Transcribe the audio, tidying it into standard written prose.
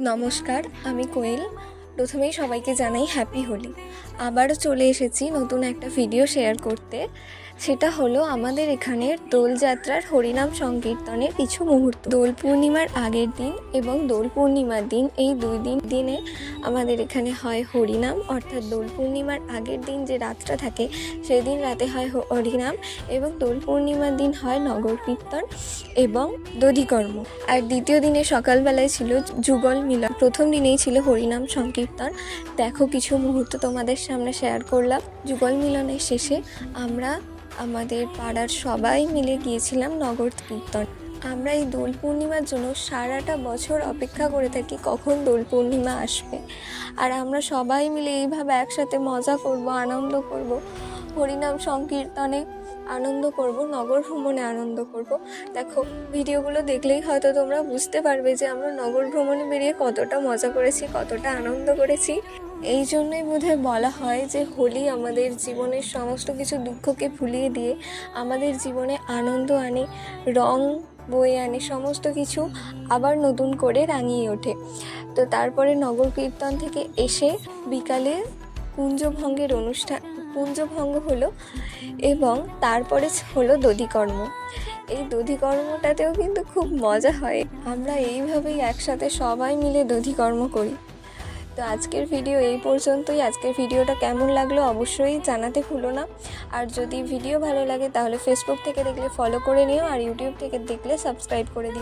নমস্কার, আমি কোয়েল। প্রথমেই সবাইকে জানাই হ্যাপি হোলি। আবারও চলে এসেছি নতুন একটা ভিডিও শেয়ার করতে। সেটা হলো আমাদের এখানের দোলযাত্রার হরিনাম সংকীর্তনের কিছু মুহূর্ত। দোল পূর্ণিমার আগের দিন এবং দোল পূর্ণিমার দিন, এই দুই দিনে আমাদের এখানে হয় হরিনাম, অর্থাৎ দোল পূর্ণিমার আগের দিন যে রাতটা থাকে সেই দিন রাতে হয় হরিনাম, এবং দোল পূর্ণিমার দিন হয় নগর কীর্তন এবং দধিকর্ম। আর দ্বিতীয় দিনে সকালবেলায় ছিল যুগল মিলন। প্রথম দিনেই ছিল হরিনাম সংকীর্তন। দেখো, কিছু মুহূর্ত তোমাদের সামনে শেয়ার করলাম। যুগল মিলনের শেষে আমরা আমাদের পাড়ার সবাই মিলে গিয়েছিলাম নগর কীর্তন। আমরা এই দোল পূর্ণিমার জন্য সারাটা বছর অপেক্ষা করে থাকি কখন দোল পূর্ণিমা আসবে, আর আমরা সবাই মিলে এইভাবে একসাথে মজা করব, আনন্দ করব, হরিনাম সংকীর্তনে আনন্দ করব, নগর ভ্রমণে আনন্দ করব। দেখো, ভিডিওগুলো দেখলেই হয়তো তোমরা বুঝতে পারবে যে আমরা নগর ভ্রমণে বেরিয়ে কতটা মজা করেছি, কতটা আনন্দ করেছি। এই জন্যই বোধহয় বলা হয় যে হোলি আমাদের জীবনের সমস্ত কিছু দুঃখকে ভুলিয়ে দিয়ে আমাদের জীবনে আনন্দ আনে, রং বয়ে আনে, সমস্ত কিছু আবার নতুন করে রাঙিয়ে ওঠে। তো তারপরে নগর কীর্তন থেকে এসে বিকালে কুঞ্জভঙ্গ হলো, এবং তারপরে হলো দধিকর্ম। এই দধিকর্মটাতেও কিন্তু খুব মজা হয়। আমরা এইভাবেই একসাথে সবাই মিলে দধিকর্ম করি। তো আজকের ভিডিও এই পর্যন্তই। আজকের ভিডিওটা কেমন লাগলো অবশ্যই জানাতে ভুলো না। আর যদি ভিডিও ভালো লাগে তাহলে ফেসবুক থেকে দেখলে ফলো করে নিও, আর ইউটিউব থেকে দেখলে সাবস্ক্রাইব করে দিও।